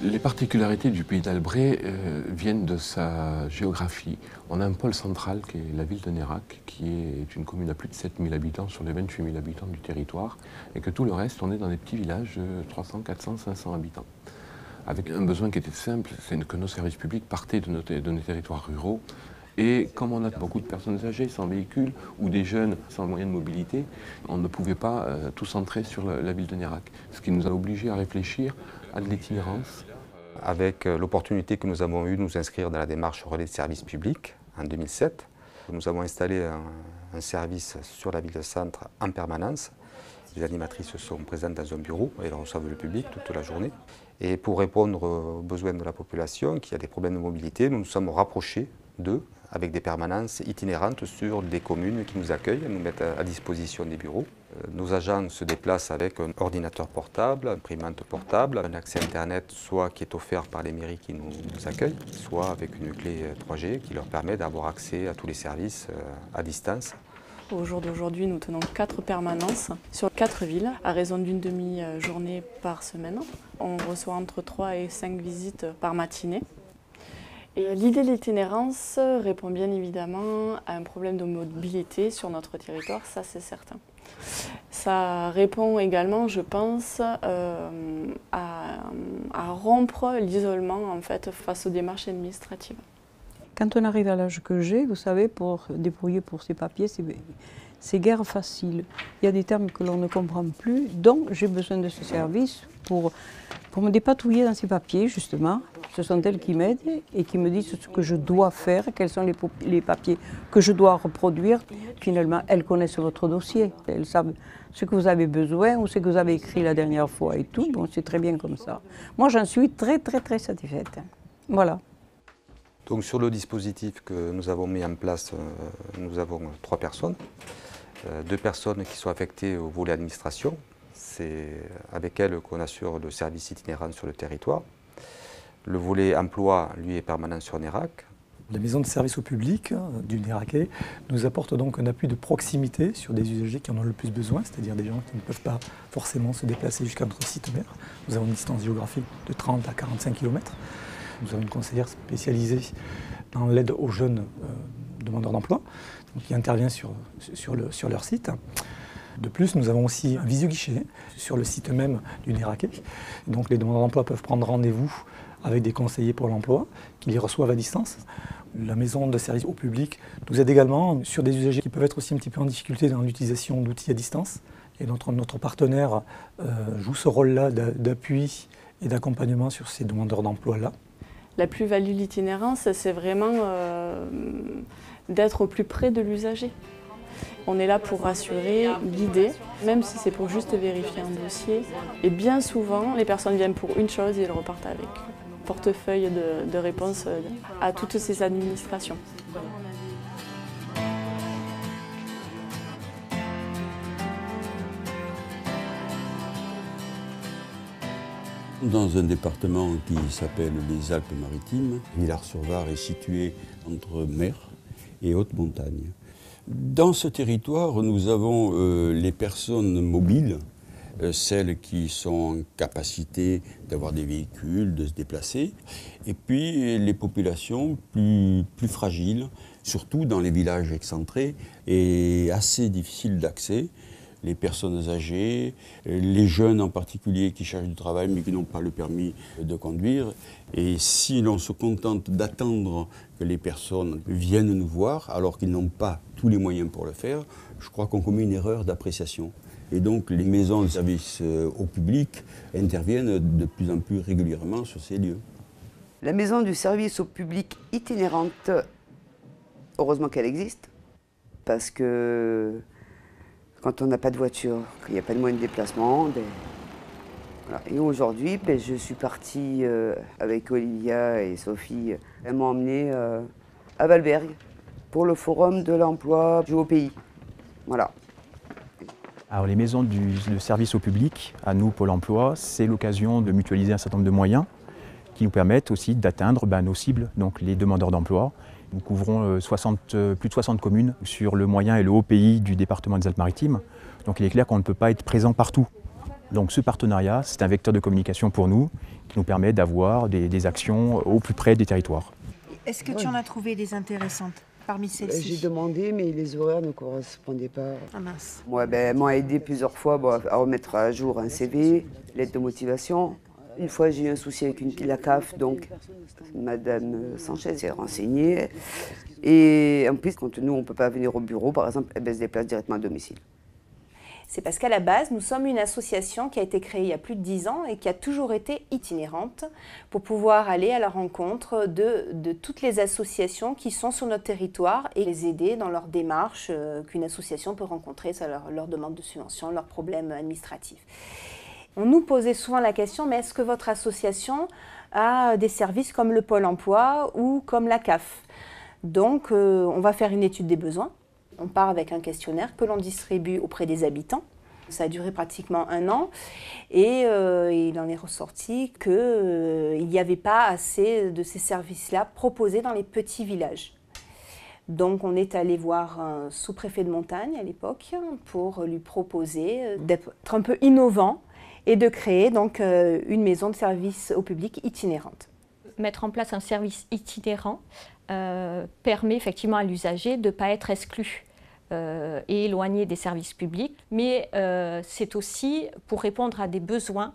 Les particularités du pays d'Albret viennent de sa géographie. On a un pôle central qui est la ville de Nérac, qui est une commune à plus de 7000 habitants sur les 28 000 habitants du territoire, et que tout le reste, on est dans des petits villages de 300, 400, 500 habitants. Avec un besoin qui était simple, c'est que nos services publics partaient de nos territoires ruraux. Et comme on a beaucoup de personnes âgées sans véhicule ou des jeunes sans moyens de mobilité, on ne pouvait pas tout centrer sur la ville de Nérac. Ce qui nous a obligés à réfléchir à de l'itinérance. Avec l'opportunité que nous avons eue de nous inscrire dans la démarche relais de service public en 2007, nous avons installé un service sur la ville de Centre en permanence. Les animatrices sont présentes dans un bureau et elles reçoivent le public toute la journée. Et pour répondre aux besoins de la population qui a des problèmes de mobilité, nous nous sommes rapprochés d'eux avec des permanences itinérantes sur des communes qui nous accueillent, nous mettent à disposition des bureaux. Nos agents se déplacent avec un ordinateur portable, une imprimante portable, un accès Internet soit qui est offert par les mairies qui nous accueillent, soit avec une clé 3G qui leur permet d'avoir accès à tous les services à distance. Au jour d'aujourd'hui, nous tenons 4 permanences sur 4 villes, à raison d'une demi-journée par semaine. On reçoit entre 3 et 5 visites par matinée. Et l'idée de l'itinérance répond bien évidemment à un problème de mobilité sur notre territoire, ça c'est certain. Ça répond également, je pense, à rompre l'isolement en fait, face aux démarches administratives. Quand on arrive à l'âge que j'ai, vous savez, pour débrouiller pour ces papiers, c'est guère facile. Il y a des termes que l'on ne comprend plus, donc j'ai besoin de ce service pour me dépatouiller dans ces papiers, justement. Ce sont elles qui m'aident et qui me disent ce que je dois faire, quels sont les papiers que je dois reproduire. Finalement, elles connaissent votre dossier. Elles savent ce que vous avez besoin ou ce que vous avez écrit la dernière fois et tout. Bon, c'est très bien comme ça. Moi, j'en suis très, très, très satisfaite. Voilà. Donc sur le dispositif que nous avons mis en place, nous avons 3 personnes. 2 personnes qui sont affectées au volet administration. C'est avec elles qu'on assure le service itinérant sur le territoire. Le volet emploi, lui, est permanent sur Nérac. La maison de service au public du Néraquais nous apporte donc un appui de proximité sur des usagers qui en ont le plus besoin, c'est-à-dire des gens qui ne peuvent pas forcément se déplacer jusqu'à notre site mère. Nous avons une distance géographique de 30 à 45 km. Nous avons une conseillère spécialisée dans l'aide aux jeunes demandeurs d'emploi, qui intervient sur leur site. De plus, nous avons aussi un visio-guichet sur le site même du Néraquais. Donc les demandeurs d'emploi peuvent prendre rendez-vous avec des conseillers pour l'emploi qui les reçoivent à distance. La maison de service au public nous aide également sur des usagers qui peuvent être aussi un petit peu en difficulté dans l'utilisation d'outils à distance. Et notre partenaire joue ce rôle-là d'appui et d'accompagnement sur ces demandeurs d'emploi-là. La plus-value de l'itinérance, c'est vraiment d'être au plus près de l'usager. On est là pour rassurer, guider, même si c'est pour juste vérifier un dossier. Et bien souvent, les personnes viennent pour une chose et elles repartent avec un portefeuille de réponses à toutes ces administrations. Dans un département qui s'appelle les Alpes-Maritimes, Villars-sur-Var est situé entre mer et haute montagne. Dans ce territoire, nous avons les personnes mobiles, celles qui sont en capacité d'avoir des véhicules, de se déplacer, et puis les populations plus fragiles, surtout dans les villages excentrés et assez difficiles d'accès. Les personnes âgées, les jeunes en particulier qui cherchent du travail mais qui n'ont pas le permis de conduire. Et si l'on se contente d'attendre que les personnes viennent nous voir alors qu'ils n'ont pas tous les moyens pour le faire, je crois qu'on commet une erreur d'appréciation. Et donc les maisons de service au public interviennent de plus en plus régulièrement sur ces lieux. La maison du service au public itinérante, heureusement qu'elle existe, parce que quand on n'a pas de voiture, qu'il n'y a pas de moyen de déplacement. Voilà. Et aujourd'hui, je suis partie avec Olivia et Sophie. Elles m'ont emmenée à Valberg pour le forum de l'emploi du Haut-Pays. Voilà. Alors les maisons de service au public, à nous, Pôle emploi, c'est l'occasion de mutualiser un certain nombre de moyens qui nous permettent aussi d'atteindre nos cibles, donc les demandeurs d'emploi. Nous couvrons plus de 60 communes sur le moyen et le haut pays du département des Alpes-Maritimes. Donc il est clair qu'on ne peut pas être présent partout. Donc ce partenariat, c'est un vecteur de communication pour nous qui nous permet d'avoir des actions au plus près des territoires. Est-ce que tu en as trouvé des intéressantes parmi celles-ci? J'ai demandé, mais les horaires ne correspondaient pas. Ah mince. Moi, elle m'a aidé plusieurs fois à remettre à jour un CV, lettre de motivation. Une fois, j'ai eu un souci avec la CAF, donc Madame Sanchez s'est renseignée. Et en plus, quand nous, on ne peut pas venir au bureau, par exemple, elle se déplace directement à domicile. C'est parce qu'à la base, nous sommes une association qui a été créée il y a plus de 10 ans et qui a toujours été itinérante pour pouvoir aller à la rencontre de toutes les associations qui sont sur notre territoire et les aider dans leurs démarches qu'une association peut rencontrer, ça leur demande de subvention, leurs problèmes administratifs. On nous posait souvent la question, mais est-ce que votre association a des services comme le Pôle emploi ou comme la CAF? Donc, on va faire une étude des besoins. On part avec un questionnaire que l'on distribue auprès des habitants. Ça a duré pratiquement 1 an et il en est ressorti qu'il n'y avait pas assez de ces services-là proposés dans les petits villages. Donc on est allé voir un sous-préfet de montagne à l'époque pour lui proposer d'être un peu innovant et de créer donc une maison de service au public itinérante. Mettre en place un service itinérant permet effectivement à l'usager de ne pas être exclu et éloigné des services publics, mais c'est aussi pour répondre à des besoins,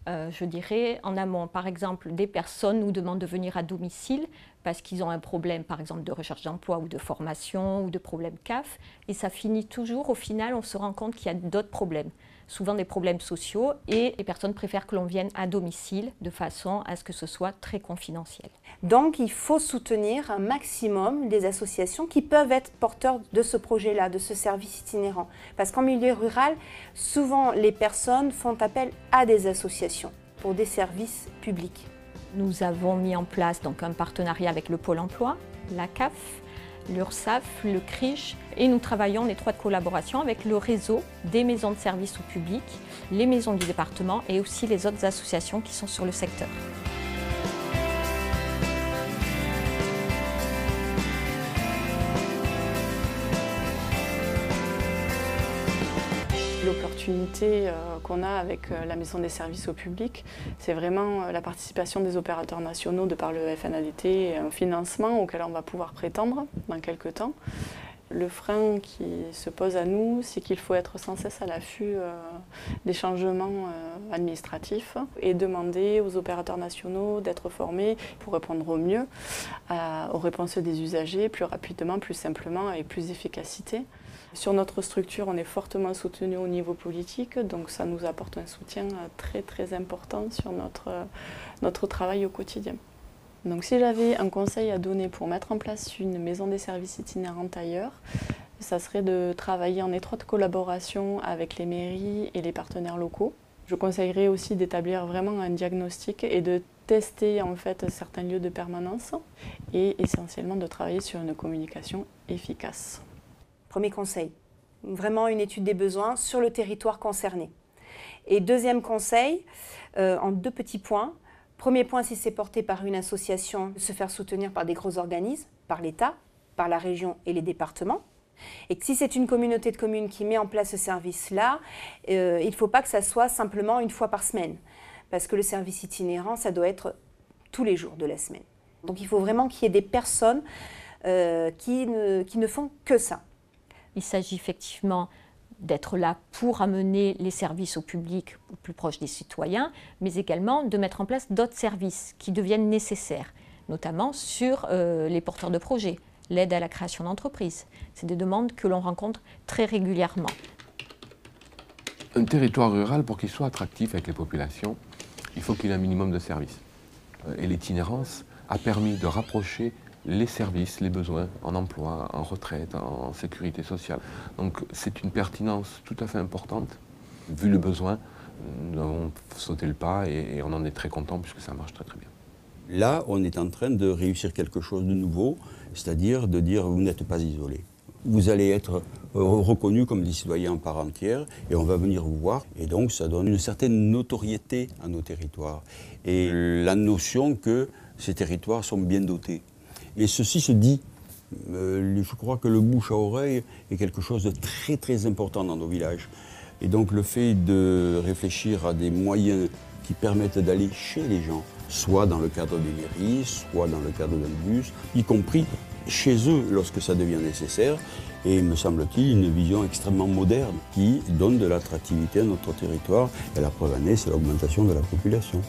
je dirais, en amont. Par exemple, des personnes nous demandent de venir à domicile parce qu'ils ont un problème, par exemple, de recherche d'emploi ou de formation ou de problème CAF, et ça finit toujours, au final, on se rend compte qu'il y a d'autres problèmes, souvent des problèmes sociaux, et les personnes préfèrent que l'on vienne à domicile de façon à ce que ce soit très confidentiel. Donc il faut soutenir un maximum des associations qui peuvent être porteurs de ce projet-là, de ce service itinérant. Parce qu'en milieu rural, souvent les personnes font appel à des associations pour des services publics. Nous avons mis en place donc un partenariat avec le Pôle emploi, la CAF, l'URSSAF, le CRIJ, et nous travaillons en étroite collaboration avec le réseau des maisons de services au public, les maisons du département et aussi les autres associations qui sont sur le secteur. L'opportunité qu'on a avec la Maison des services au public, c'est vraiment la participation des opérateurs nationaux de par le FNADT et un financement auquel on va pouvoir prétendre dans quelques temps. Le frein qui se pose à nous, c'est qu'il faut être sans cesse à l'affût des changements administratifs et demander aux opérateurs nationaux d'être formés pour répondre au mieux aux réponses des usagers, plus rapidement, plus simplement et plus d'efficacité. Sur notre structure, on est fortement soutenu au niveau politique, donc ça nous apporte un soutien très très important sur notre travail au quotidien. Donc si j'avais un conseil à donner pour mettre en place une maison des services itinérante ailleurs, ça serait de travailler en étroite collaboration avec les mairies et les partenaires locaux. Je conseillerais aussi d'établir vraiment un diagnostic et de tester en fait certains lieux de permanence et essentiellement de travailler sur une communication efficace. Premier conseil, vraiment une étude des besoins sur le territoire concerné. Et deuxième conseil, en 2 petits points. Premier point, si c'est porté par une association, se faire soutenir par des gros organismes, par l'État, par la région et les départements. Et que si c'est une communauté de communes qui met en place ce service-là, il ne faut pas que ça soit simplement 1 fois par semaine. Parce que le service itinérant, ça doit être tous les jours de la semaine. Donc il faut vraiment qu'il y ait des personnes qui ne font que ça. Il s'agit effectivement d'être là pour amener les services au public au plus proche des citoyens, mais également de mettre en place d'autres services qui deviennent nécessaires, notamment sur les porteurs de projets, l'aide à la création d'entreprises. C'est des demandes que l'on rencontre très régulièrement. Un territoire rural, pour qu'il soit attractif avec les populations, il faut qu'il ait un minimum de services. Et l'itinérance a permis de rapprocher les services, les besoins en emploi, en retraite, en sécurité sociale. Donc c'est une pertinence tout à fait importante. Vu le besoin, nous avons sauté le pas et on en est très content puisque ça marche très très bien. Là, on est en train de réussir quelque chose de nouveau, c'est-à-dire de dire vous n'êtes pas isolé. Vous allez être reconnu comme des citoyens en part entière et on va venir vous voir. Et donc ça donne une certaine notoriété à nos territoires et la notion que ces territoires sont bien dotés. Et ceci se dit. Je crois que le bouche à oreille est quelque chose de très très important dans nos villages. Et donc le fait de réfléchir à des moyens qui permettent d'aller chez les gens, soit dans le cadre des mairies, soit dans le cadre d'un bus, y compris chez eux lorsque ça devient nécessaire, et me semble-t-il une vision extrêmement moderne qui donne de l'attractivité à notre territoire. Et la preuve en est, c'est l'augmentation de la population.